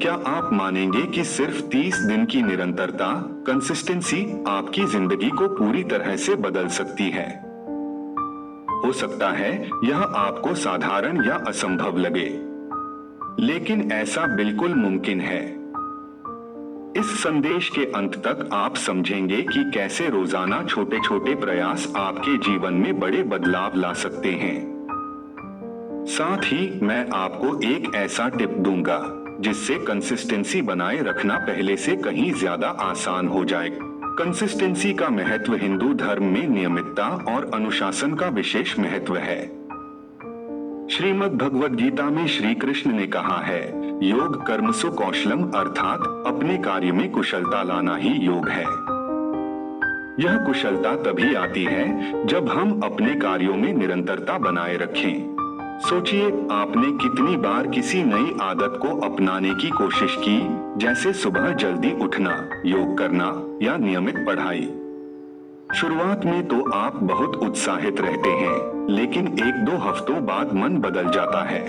क्या आप मानेंगे कि सिर्फ 30 दिन की निरंतरता, कंसिस्टेंसी आपकी जिंदगी को पूरी तरह से बदल सकती है? हो सकता है यह आपको साधारण या असंभव लगे, लेकिन ऐसा बिल्कुल मुमकिन है। इस संदेश के अंत तक आप समझेंगे कि कैसे रोजाना छोटे छोटे प्रयास आपके जीवन में बड़े बदलाव ला सकते हैं। साथ ही मैं आपको एक ऐसा टिप दूंगा जिससे कंसिस्टेंसी बनाए रखना पहले से कहीं ज्यादा आसान हो जाए। कंसिस्टेंसी का महत्व हिंदू धर्म में नियमितता और अनुशासन का विशेष महत्व है। श्रीमद् भगवद गीता में श्री कृष्ण ने कहा है, योग कर्मसु कौशलम, अर्थात अपने कार्य में कुशलता लाना ही योग है। यह कुशलता तभी आती है जब हम अपने कार्यों में निरंतरता बनाए रखें। सोचिए, आपने कितनी बार किसी नई आदत को अपनाने की कोशिश की, जैसे सुबह जल्दी उठना, योग करना या नियमित पढ़ाई। शुरुआत में तो आप बहुत उत्साहित रहते हैं, लेकिन 1-2 हफ्तों बाद मन बदल जाता है।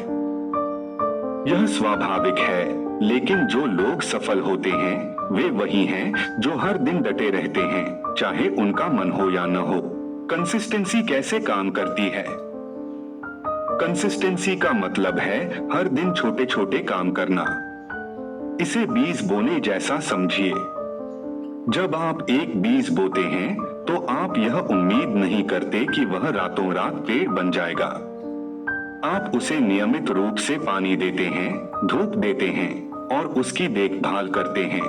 यह स्वाभाविक है, लेकिन जो लोग सफल होते हैं वे वही हैं जो हर दिन डटे रहते हैं, चाहे उनका मन हो या न हो। कंसिस्टेंसी कैसे काम करती है? कंसिस्टेंसी का मतलब है हर दिन छोटे छोटे काम करना। इसे बीज बोने जैसा समझिए। जब आप एक बीज बोते हैं तो आप यह उम्मीद नहीं करते कि वह रातों रात पेड़ बन जाएगा। आप उसे नियमित रूप से पानी देते हैं, धूप देते हैं और उसकी देखभाल करते हैं।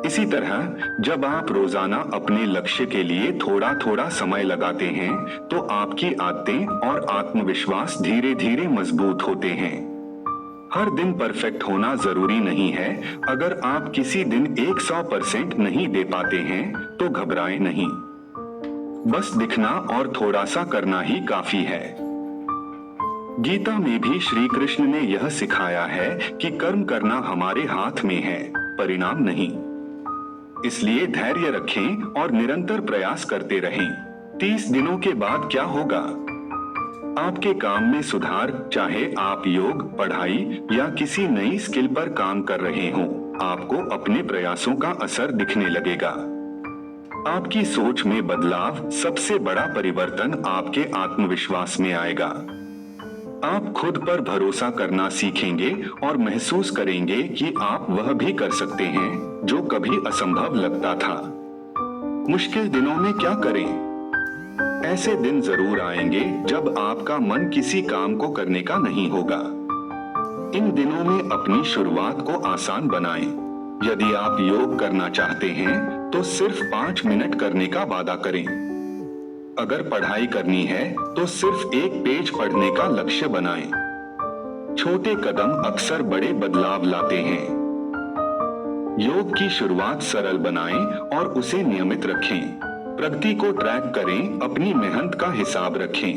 इसी तरह जब आप रोजाना अपने लक्ष्य के लिए थोड़ा थोड़ा समय लगाते हैं तो आपकी आदतें और आत्मविश्वास धीरे धीरे मजबूत होते हैं। हर दिन परफेक्ट होना जरूरी नहीं है। अगर आप किसी दिन 100% नहीं दे पाते हैं तो घबराएं नहीं। बस दिखना और थोड़ा सा करना ही काफी है। गीता में भी श्री कृष्ण ने यह सिखाया है कि कर्म करना हमारे हाथ में है, परिणाम नहीं। इसलिए धैर्य रखें और निरंतर प्रयास करते रहें। 30 दिनों के बाद क्या होगा? आपके काम में सुधार, चाहे आप योग, पढ़ाई या किसी नई स्किल पर काम कर रहे हों, आपको अपने प्रयासों का असर दिखने लगेगा। आपकी सोच में बदलाव, सबसे बड़ा परिवर्तन आपके आत्मविश्वास में आएगा। आप खुद पर भरोसा करना सीखेंगे और महसूस करेंगे कि आप वह भी कर सकते हैं जो कभी असंभव लगता था। मुश्किल दिनों में क्या करें? ऐसे दिन जरूर आएंगे जब आपका मन किसी काम को करने का नहीं होगा। इन दिनों में अपनी शुरुआत को आसान बनाएं। यदि आप योग करना चाहते हैं तो सिर्फ 5 मिनट करने का वादा करें। अगर पढ़ाई करनी है तो सिर्फ 1 पेज पढ़ने का लक्ष्य बनाएं। छोटे कदम अक्सर बड़े बदलाव लाते हैं। योग की शुरुआत सरल बनाएं और उसे नियमित रखें। प्रगति को ट्रैक करें, अपनी मेहनत का हिसाब रखें।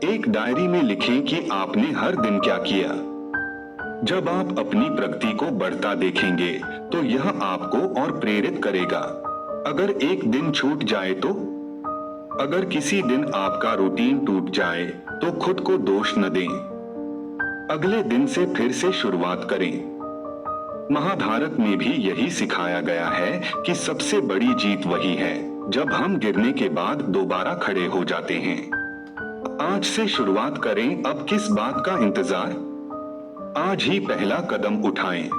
एक डायरी में लिखें कि आपने हर दिन क्या किया। जब आप अपनी प्रगति को बढ़ता देखेंगे तो यह आपको और प्रेरित करेगा। अगर एक दिन छूट जाए तो? अगर किसी दिन आपका रूटीन टूट जाए तो खुद को दोष न दें। अगले दिन से फिर से शुरुआत करें। महाभारत में भी यही सिखाया गया है कि सबसे बड़ी जीत वही है जब हम गिरने के बाद दोबारा खड़े हो जाते हैं। आज से शुरुआत करें, अब किस बात का इंतजार? आज ही पहला कदम उठाएं।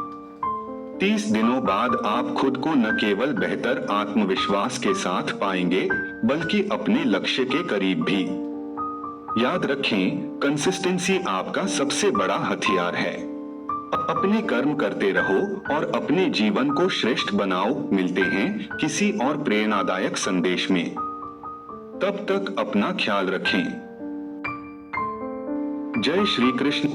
30 दिनों बाद आप खुद को न केवल बेहतर आत्मविश्वास के साथ पाएंगे, बल्कि अपने लक्ष्य के करीब भी। याद रखें, कंसिस्टेंसी आपका सबसे बड़ा हथियार है। अपने कर्म करते रहो और अपने जीवन को श्रेष्ठ बनाओ। मिलते हैं किसी और प्रेरणादायक संदेश में। तब तक अपना ख्याल रखें। जय श्री कृष्ण।